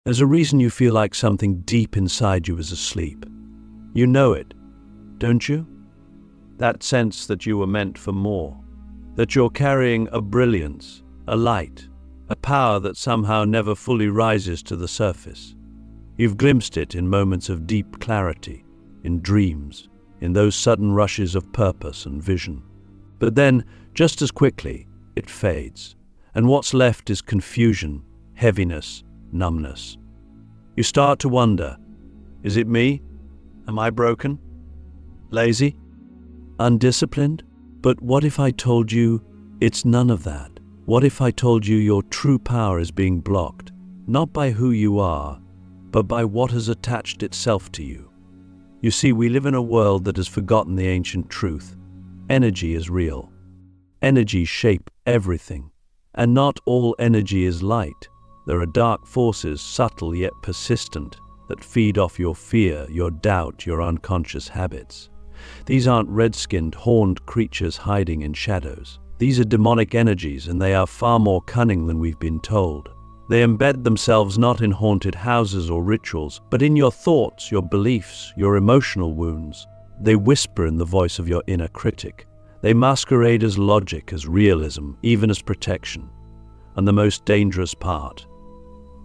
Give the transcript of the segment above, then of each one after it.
There's a reason you feel like something deep inside you is asleep. You know it, don't you? That sense that you were meant for more, that you're carrying a brilliance, a light, a power that somehow never fully rises to the surface. You've glimpsed it in moments of deep clarity, in dreams, in those sudden rushes of purpose and vision. But then, just as quickly, it fades, and what's left is confusion, heaviness, numbness. You start to wonder, is it me? Am I broken? Lazy? Undisciplined? But what if I told you it's none of that? What if I told you your true power is being blocked, not by who you are, but by what has attached itself to you? You see, we live in a world that has forgotten the ancient truth. Energy is real. Energy shapes everything. And not all energy is light. There are dark forces, subtle yet persistent, that feed off your fear, your doubt, your unconscious habits. These aren't red-skinned, horned creatures hiding in shadows. These are demonic energies, and they are far more cunning than we've been told. They embed themselves not in haunted houses or rituals, but in your thoughts, your beliefs, your emotional wounds. They whisper in the voice of your inner critic. They masquerade as logic, as realism, even as protection. And the most dangerous part,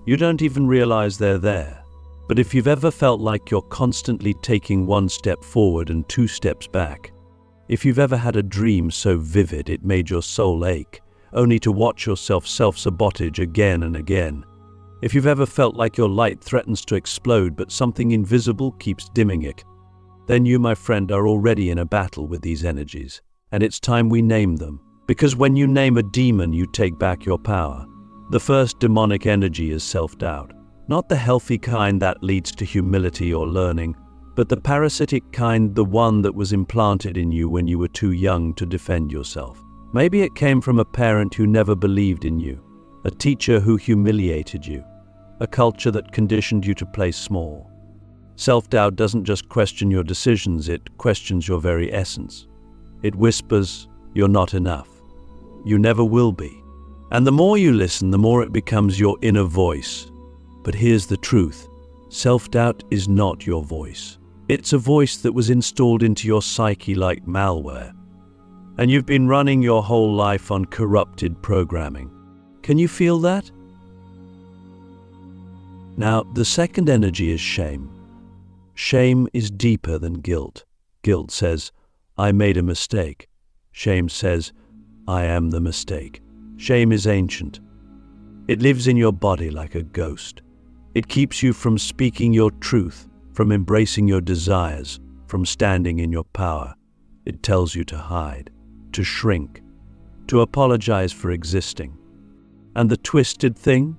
you don't even realize they're there. But if you've ever felt like you're constantly taking one step forward and two steps back, if you've ever had a dream so vivid it made your soul ache, only to watch yourself self-sabotage again and again, if you've ever felt like your light threatens to explode but something invisible keeps dimming it, then you, my friend, are already in a battle with these energies. And it's time we name them. Because when you name a demon, you take back your power. The first demonic energy is self-doubt. Not the healthy kind that leads to humility or learning, but the parasitic kind, the one that was implanted in you when you were too young to defend yourself. Maybe it came from a parent who never believed in you, a teacher who humiliated you, a culture that conditioned you to play small. Self-doubt doesn't just question your decisions, it questions your very essence. It whispers, you're not enough. You never will be. And the more you listen, the more it becomes your inner voice. But here's the truth. Self-doubt is not your voice. It's a voice that was installed into your psyche like malware. And you've been running your whole life on corrupted programming. Can you feel that? Now, the second energy is shame. Shame is deeper than guilt. Guilt says, I made a mistake. Shame says, I am the mistake. Shame is ancient. It lives in your body like a ghost. It keeps you from speaking your truth, from embracing your desires, from standing in your power. It tells you to hide, to shrink, to apologize for existing. And the twisted thing?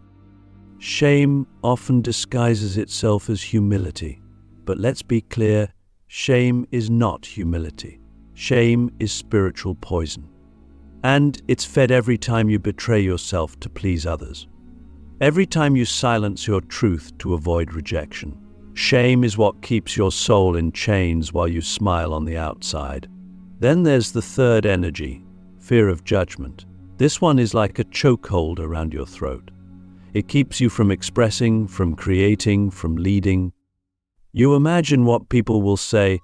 Shame often disguises itself as humility. But let's be clear, shame is not humility. Shame is spiritual poison. And it's fed every time you betray yourself to please others. Every time you silence your truth to avoid rejection. Shame is what keeps your soul in chains while you smile on the outside. Then there's the third energy, fear of judgment. This one is like a chokehold around your throat. It keeps you from expressing, from creating, from leading. You imagine what people will say,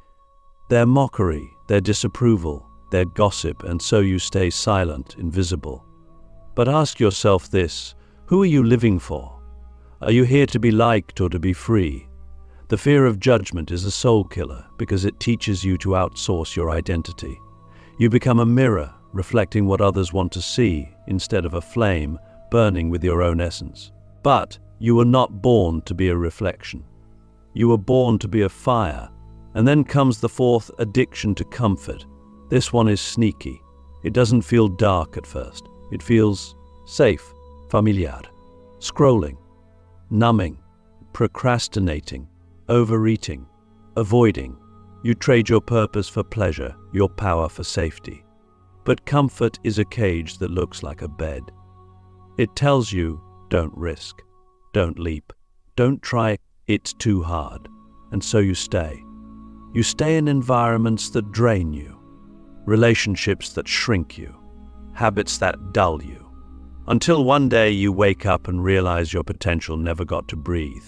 their mockery, their disapproval, their gossip, and so you stay silent, invisible. But ask yourself this, who are you living for? Are you here to be liked or to be free? The fear of judgment is a soul killer because it teaches you to outsource your identity. You become a mirror, reflecting what others want to see, instead of a flame burning with your own essence. But you were not born to be a reflection. You were born to be a fire. And then comes the fourth, addiction to comfort. This one is sneaky. It doesn't feel dark at first. It feels safe, familiar. Scrolling, numbing, procrastinating, overeating, avoiding. You trade your purpose for pleasure, your power for safety. But comfort is a cage that looks like a bed. It tells you, don't risk, don't leap, don't try, it's too hard. And so you stay. You stay in environments that drain you, relationships that shrink you, habits that dull you, Until one day you wake up and realize your potential never got to breathe.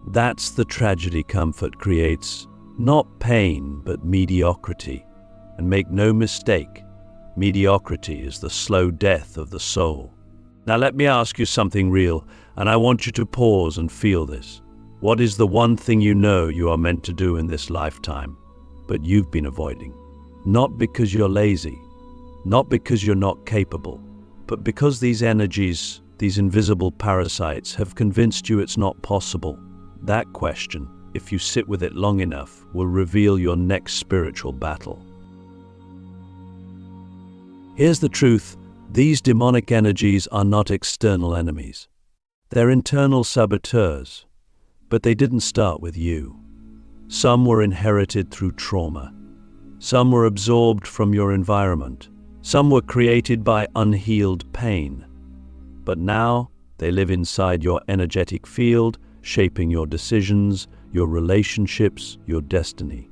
That's the tragedy comfort creates. Not pain, but mediocrity. And make no mistake, mediocrity is the slow death of the soul. Now let me ask you something real, and I want you to pause and feel this. What is the one thing you know you are meant to do in this lifetime, but you've been avoiding? Not because you're lazy, not because you're not capable, but because these energies, these invisible parasites, have convinced you it's not possible. That question, if you sit with it long enough, will reveal your next spiritual battle. Here's the truth. These demonic energies are not external enemies. They're internal saboteurs. But they didn't start with you. Some were inherited through trauma. Some were absorbed from your environment. Some were created by unhealed pain. But now they live inside your energetic field, shaping your decisions, your relationships, your destiny.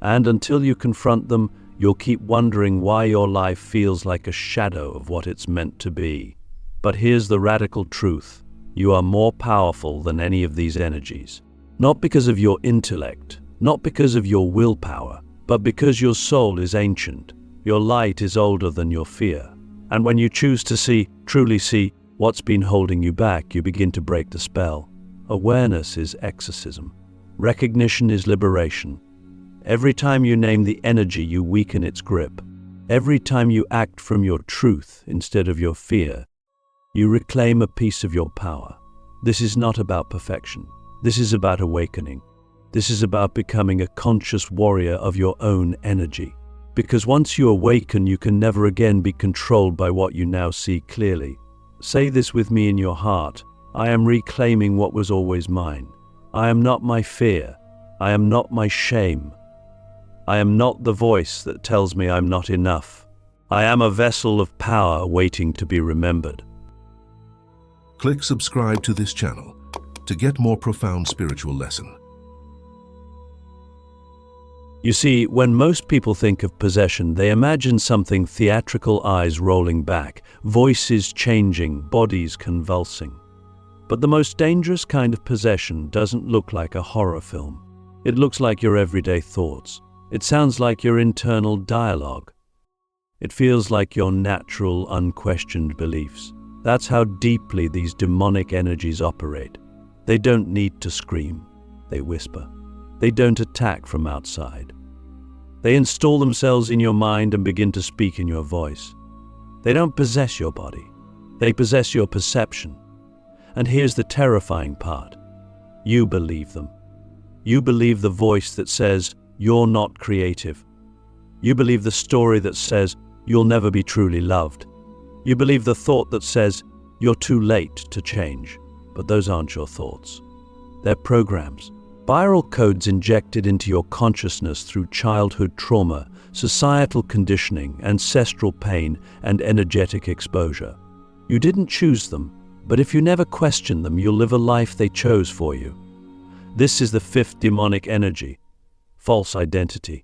And until you confront them, you'll keep wondering why your life feels like a shadow of what it's meant to be. But here's the radical truth. You are more powerful than any of these energies. Not because of your intellect, not because of your willpower, but because your soul is ancient. Your light is older than your fear. And when you choose to see, truly see, what's been holding you back, you begin to break the spell. Awareness is exorcism. Recognition is liberation. Every time you name the energy, you weaken its grip. Every time you act from your truth instead of your fear, you reclaim a piece of your power. This is not about perfection. This is about awakening. This is about becoming a conscious warrior of your own energy. Because once you awaken, you can never again be controlled by what you now see clearly. Say this with me in your heart. I am reclaiming what was always mine. I am not my fear. I am not my shame. I am not the voice that tells me I'm not enough. I am a vessel of power waiting to be remembered. Click subscribe to this channel to get more profound spiritual lesson. You see, when most people think of possession, they imagine something theatrical, eyes rolling back, voices changing, bodies convulsing. But the most dangerous kind of possession doesn't look like a horror film. It looks like your everyday thoughts. It sounds like your internal dialogue. It feels like your natural, unquestioned beliefs. That's how deeply these demonic energies operate. They don't need to scream. They whisper. They don't attack from outside. They install themselves in your mind and begin to speak in your voice. They don't possess your body. They possess your perception. And here's the terrifying part. You believe them. You believe the voice that says, you're not creative. You believe the story that says, you'll never be truly loved. You believe the thought that says, you're too late to change. But those aren't your thoughts. They're programs. Viral codes injected into your consciousness through childhood trauma, societal conditioning, ancestral pain, and energetic exposure. You didn't choose them, but if you never question them, you'll live a life they chose for you. This is the fifth demonic energy, false identity.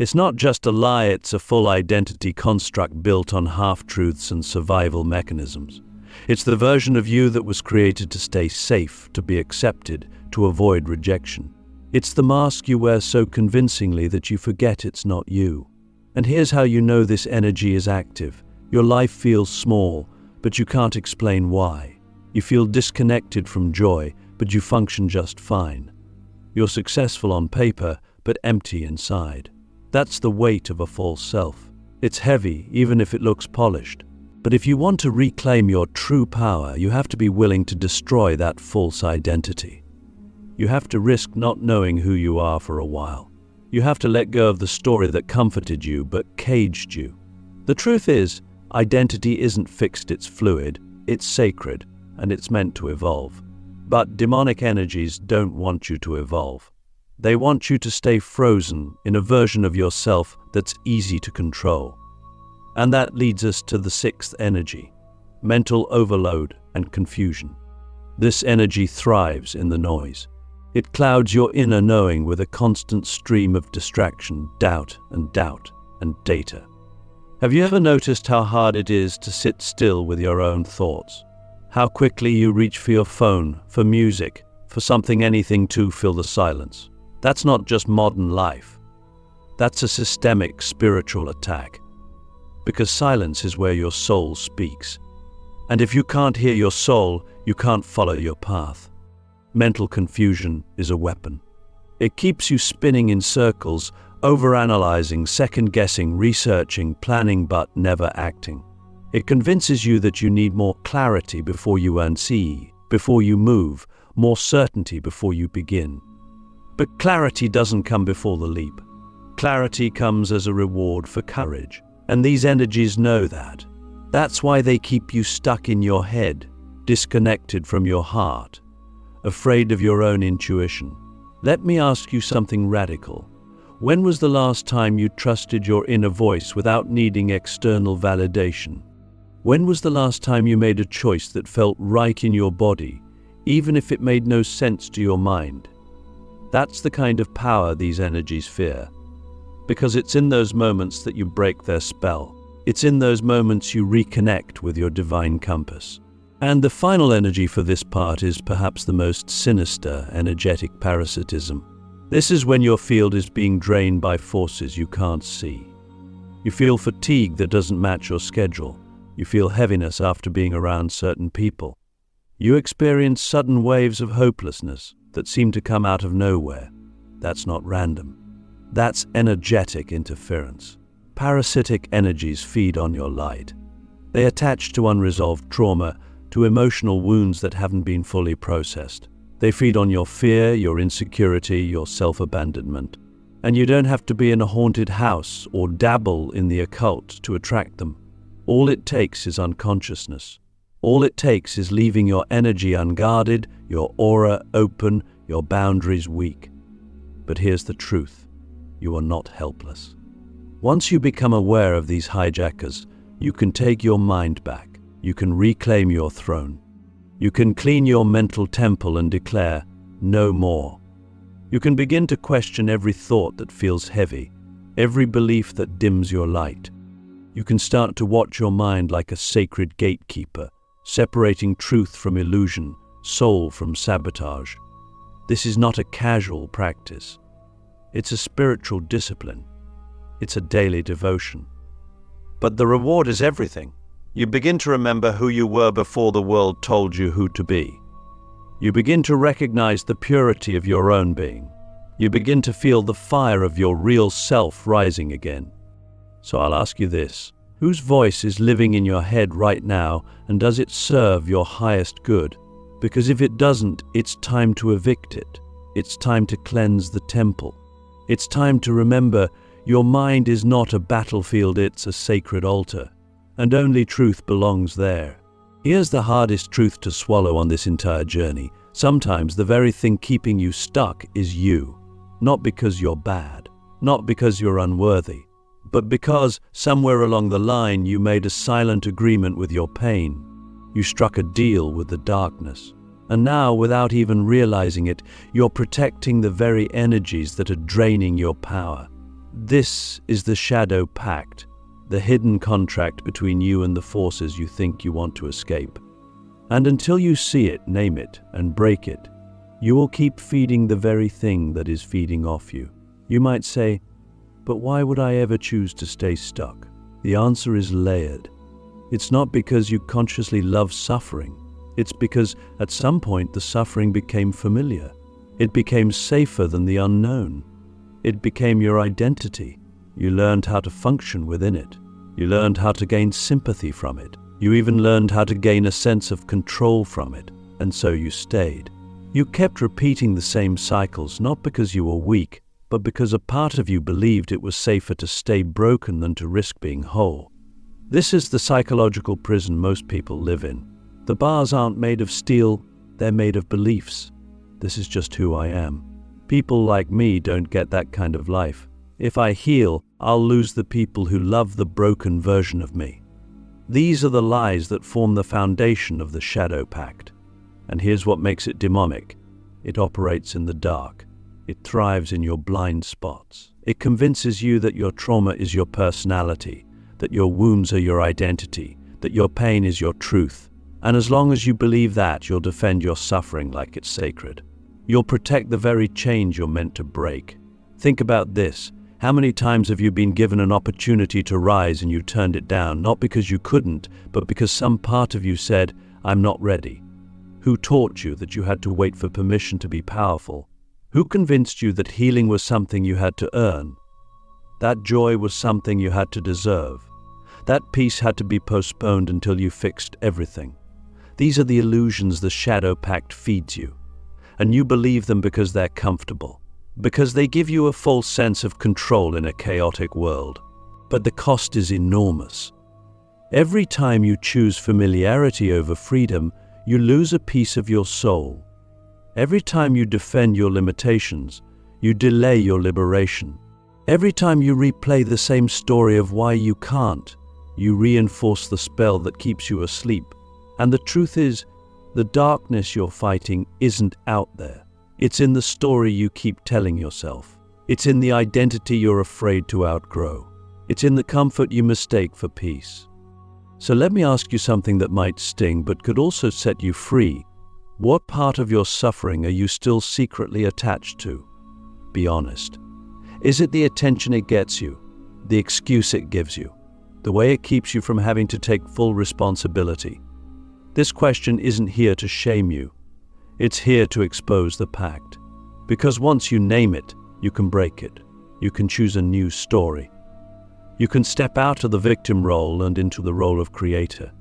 It's not just a lie, it's a full identity construct built on half-truths and survival mechanisms. It's the version of you that was created to stay safe, to be accepted, to avoid rejection. It's the mask you wear so convincingly that you forget it's not you. And here's how you know this energy is active. Your life feels small, but you can't explain why. You feel disconnected from joy, but you function just fine. You're successful on paper, but empty inside. That's the weight of a false self. It's heavy, even if it looks polished. But if you want to reclaim your true power, you have to be willing to destroy that false identity. You have to risk not knowing who you are for a while. You have to let go of the story that comforted you but caged you. The truth is, identity isn't fixed, it's fluid, it's sacred, and it's meant to evolve. But demonic energies don't want you to evolve. They want you to stay frozen in a version of yourself that's easy to control. And that leads us to the sixth energy, mental overload and confusion. This energy thrives in the noise. It clouds your inner knowing with a constant stream of distraction, doubt and data. Have you ever noticed how hard it is to sit still with your own thoughts? How quickly you reach for your phone, for music, for something, anything to fill the silence? That's not just modern life. That's a systemic spiritual attack. Because silence is where your soul speaks. And if you can't hear your soul, you can't follow your path. Mental confusion is a weapon. It keeps you spinning in circles, overanalyzing, second-guessing, researching, planning, but never acting. It convinces you that you need more clarity before you see, before you move, more certainty before you begin. But clarity doesn't come before the leap. Clarity comes as a reward for courage. And these energies know that. That's why they keep you stuck in your head, disconnected from your heart, afraid of your own intuition. Let me ask you something radical. When was the last time you trusted your inner voice without needing external validation? When was the last time you made a choice that felt right in your body, even if it made no sense to your mind? That's the kind of power these energies fear. Because it's in those moments that you break their spell. It's in those moments you reconnect with your divine compass. And the final energy for this part is perhaps the most sinister, energetic parasitism. This is when your field is being drained by forces you can't see. You feel fatigue that doesn't match your schedule. You feel heaviness after being around certain people. You experience sudden waves of hopelessness that seem to come out of nowhere. That's not random. That's energetic interference. Parasitic energies feed on your light. They attach to unresolved trauma, to emotional wounds that haven't been fully processed. They feed on your fear, your insecurity, your self-abandonment. And you don't have to be in a haunted house or dabble in the occult to attract them. All it takes is unconsciousness. All it takes is leaving your energy unguarded, your aura open, your boundaries weak. But here's the truth. You are not helpless. Once you become aware of these hijackers, you can take your mind back. You can reclaim your throne. You can clean your mental temple and declare, no more. You can begin to question every thought that feels heavy, every belief that dims your light. You can start to watch your mind like a sacred gatekeeper, separating truth from illusion, soul from sabotage. This is not a casual practice. It's a spiritual discipline. It's a daily devotion. But the reward is everything. You begin to remember who you were before the world told you who to be. You begin to recognize the purity of your own being. You begin to feel the fire of your real self rising again. So I'll ask you this. Whose voice is living in your head right now, and does it serve your highest good? Because if it doesn't, it's time to evict it. It's time to cleanse the temple. It's time to remember your mind is not a battlefield, it's a sacred altar, and only truth belongs there. Here's the hardest truth to swallow on this entire journey. Sometimes the very thing keeping you stuck is you. Not because you're bad, not because you're unworthy, but because somewhere along the line you made a silent agreement with your pain. You struck a deal with the darkness. And now, without even realizing it, you're protecting the very energies that are draining your power. This is the shadow pact, the hidden contract between you and the forces you think you want to escape. And until you see it, name it, and break it, you will keep feeding the very thing that is feeding off you. You might say, but why would I ever choose to stay stuck? The answer is layered. It's not because you consciously love suffering. It's because at some point the suffering became familiar. It became safer than the unknown. It became your identity. You learned how to function within it. You learned how to gain sympathy from it. You even learned how to gain a sense of control from it. And so you stayed. You kept repeating the same cycles, not because you were weak, but because a part of you believed it was safer to stay broken than to risk being whole. This is the psychological prison most people live in. The bars aren't made of steel, they're made of beliefs. This is just who I am. People like me don't get that kind of life. If I heal, I'll lose the people who love the broken version of me. These are the lies that form the foundation of the shadow pact. And here's what makes it demonic. It operates in the dark. It thrives in your blind spots. It convinces you that your trauma is your personality, that your wounds are your identity, that your pain is your truth. And as long as you believe that, you'll defend your suffering like it's sacred. You'll protect the very chains you're meant to break. Think about this. How many times have you been given an opportunity to rise and you turned it down, not because you couldn't, but because some part of you said, "I'm not ready"? Who taught you that you had to wait for permission to be powerful? Who convinced you that healing was something you had to earn? That joy was something you had to deserve. That peace had to be postponed until you fixed everything. These are the illusions the shadow pact feeds you. And you believe them because they're comfortable, because they give you a false sense of control in a chaotic world. But the cost is enormous. Every time you choose familiarity over freedom, you lose a piece of your soul. Every time you defend your limitations, you delay your liberation. Every time you replay the same story of why you can't, you reinforce the spell that keeps you asleep. And the truth is, the darkness you're fighting isn't out there. It's in the story you keep telling yourself. It's in the identity you're afraid to outgrow. It's in the comfort you mistake for peace. So let me ask you something that might sting but could also set you free. What part of your suffering are you still secretly attached to? Be honest. Is it the attention it gets you, the excuse it gives you, the way it keeps you from having to take full responsibility? This question isn't here to shame you. It's here to expose the pact. Because once you name it, you can break it. You can choose a new story. You can step out of the victim role and into the role of creator.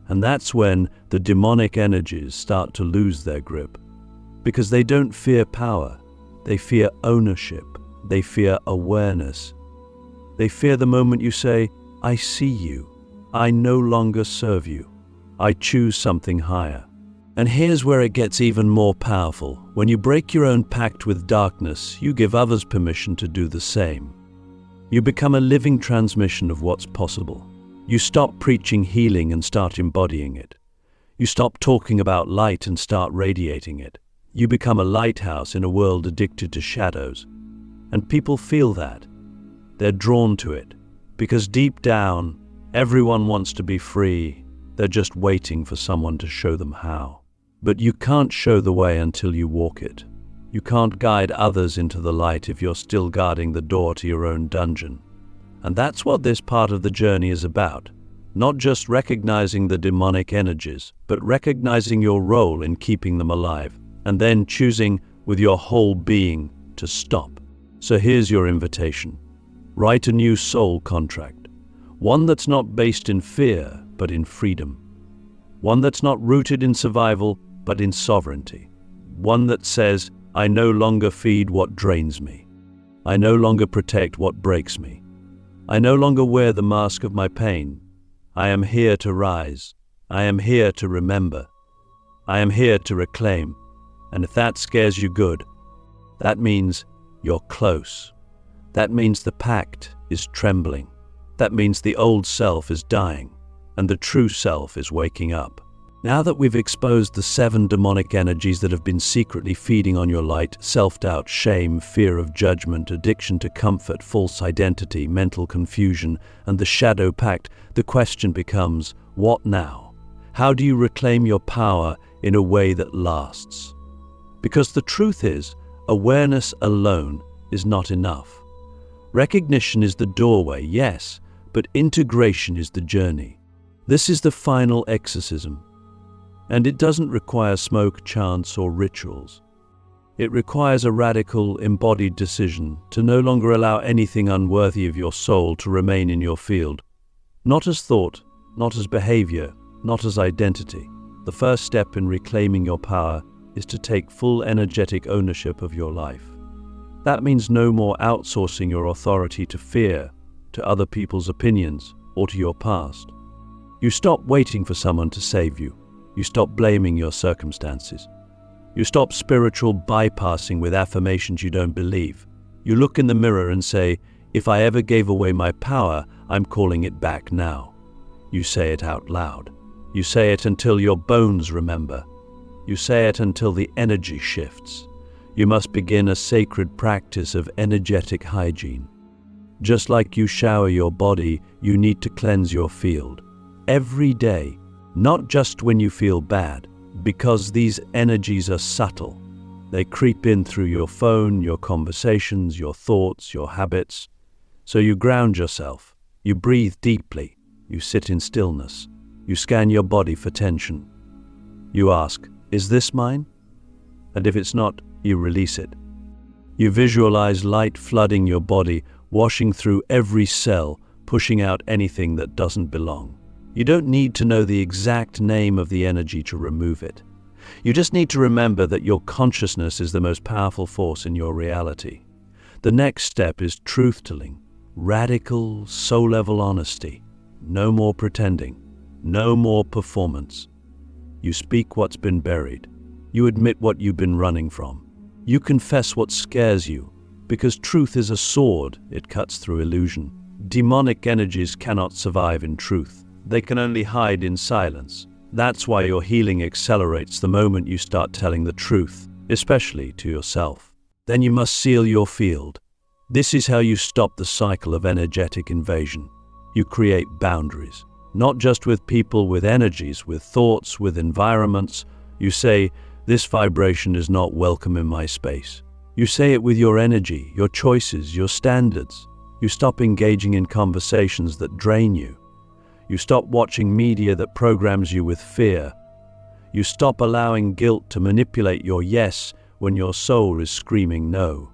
And that's when the demonic energies start to lose their grip. Because they don't fear power. They fear ownership. They fear awareness. They fear the moment you say, "I see you. I no longer serve you. I choose something higher." And here's where it gets even more powerful. When you break your own pact with darkness, you give others permission to do the same. You become a living transmission of what's possible. You stop preaching healing and start embodying it. You stop talking about light and start radiating it. You become a lighthouse in a world addicted to shadows. And people feel that. They're drawn to it. Because deep down, everyone wants to be free. They're just waiting for someone to show them how. But you can't show the way until you walk it. You can't guide others into the light if you're still guarding the door to your own dungeon. And that's what this part of the journey is about. Not just recognizing the demonic energies, but recognizing your role in keeping them alive, and then choosing with your whole being to stop. So here's your invitation. Write a new soul contract. One that's not based in fear, but in freedom. One that's not rooted in survival, but in sovereignty. One that says, "I no longer feed what drains me. I no longer protect what breaks me. I no longer wear the mask of my pain. I am here to rise. I am here to remember. I am here to reclaim." And if that scares you, good. That means you're close. That means the pact is trembling. That means the old self is dying, and the true self is waking up. Now that we've exposed the 7 demonic energies that have been secretly feeding on your light, self-doubt, shame, fear of judgment, addiction to comfort, false identity, mental confusion, and the shadow pact, the question becomes, what now? How do you reclaim your power in a way that lasts? Because the truth is, awareness alone is not enough. Recognition is the doorway, yes, but integration is the journey. This is the final exorcism. And it doesn't require smoke, chants, or rituals. It requires a radical, embodied decision to no longer allow anything unworthy of your soul to remain in your field. Not as thought, not as behavior, not as identity. The first step in reclaiming your power is to take full energetic ownership of your life. That means no more outsourcing your authority to fear, to other people's opinions, or to your past. You stop waiting for someone to save you. You stop blaming your circumstances. You stop spiritual bypassing with affirmations you don't believe. You look in the mirror and say, "If I ever gave away my power, I'm calling it back now." You say it out loud. You say it until your bones remember. You say it until the energy shifts. You must begin a sacred practice of energetic hygiene. Just like you shower your body, you need to cleanse your field. Every day, not just when you feel bad, because these energies are subtle. They creep in through your phone, your conversations, your thoughts, your habits. So you ground yourself, you breathe deeply, you sit in stillness, you scan your body for tension. You ask, is this mine? And if it's not, you release it. You visualize light flooding your body, washing through every cell, pushing out anything that doesn't belong. You don't need to know the exact name of the energy to remove it. You just need to remember that your consciousness is the most powerful force in your reality. The next step is truth-telling, radical, soul-level honesty. No more pretending, no more performance. You speak what's been buried. You admit what you've been running from. You confess what scares you, because truth is a sword, it cuts through illusion. Demonic energies cannot survive in truth. They can only hide in silence. That's why your healing accelerates the moment you start telling the truth, especially to yourself. Then you must seal your field. This is how you stop the cycle of energetic invasion. You create boundaries, not just with people, with energies, with thoughts, with environments. You say, this vibration is not welcome in my space. You say it with your energy, your choices, your standards. You stop engaging in conversations that drain you. You stop watching media that programs you with fear. You stop allowing guilt to manipulate your yes when your soul is screaming no.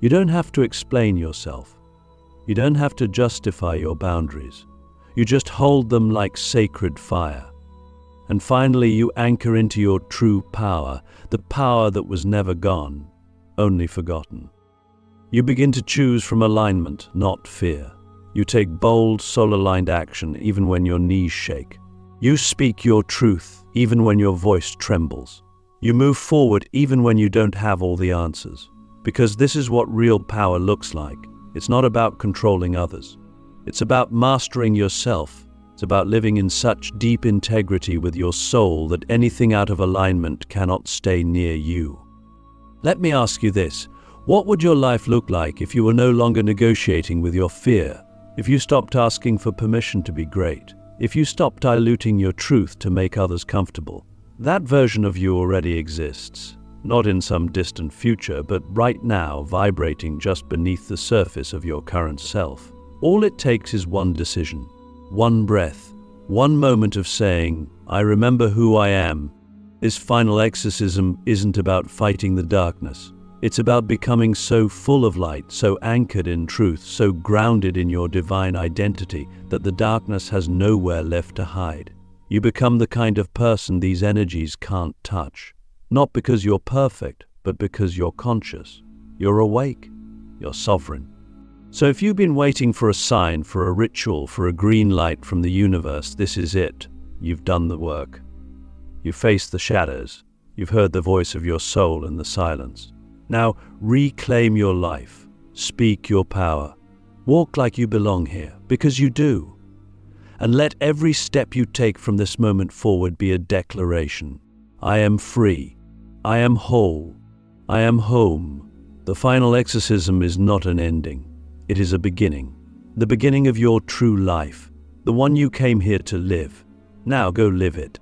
You don't have to explain yourself. You don't have to justify your boundaries. You just hold them like sacred fire. And finally, you anchor into your true power, the power that was never gone, only forgotten. You begin to choose from alignment, not fear. You take bold, soul-aligned action even when your knees shake. You speak your truth even when your voice trembles. You move forward even when you don't have all the answers. Because this is what real power looks like. It's not about controlling others. It's about mastering yourself. It's about living in such deep integrity with your soul that anything out of alignment cannot stay near you. Let me ask you this. What would your life look like if you were no longer negotiating with your fear? If you stopped asking for permission to be great? If you stopped diluting your truth to make others comfortable? That version of you already exists. Not in some distant future, but right now, vibrating just beneath the surface of your current self. All it takes is one decision, one breath, one moment of saying, I remember who I am. This final exorcism isn't about fighting the darkness. It's about becoming so full of light, so anchored in truth, so grounded in your divine identity that the darkness has nowhere left to hide. You become the kind of person these energies can't touch. Not because you're perfect, but because you're conscious. You're awake. You're sovereign. So if you've been waiting for a sign, for a ritual, for a green light from the universe, this is it. You've done the work. You've faced the shadows. You've heard the voice of your soul in the silence. Now reclaim your life. Speak your power. Walk like you belong here, because you do. And let every step you take from this moment forward be a declaration. I am free. I am whole. I am home. The final exorcism is not an ending. It is a beginning. The beginning of your true life. The one you came here to live. Now go live it.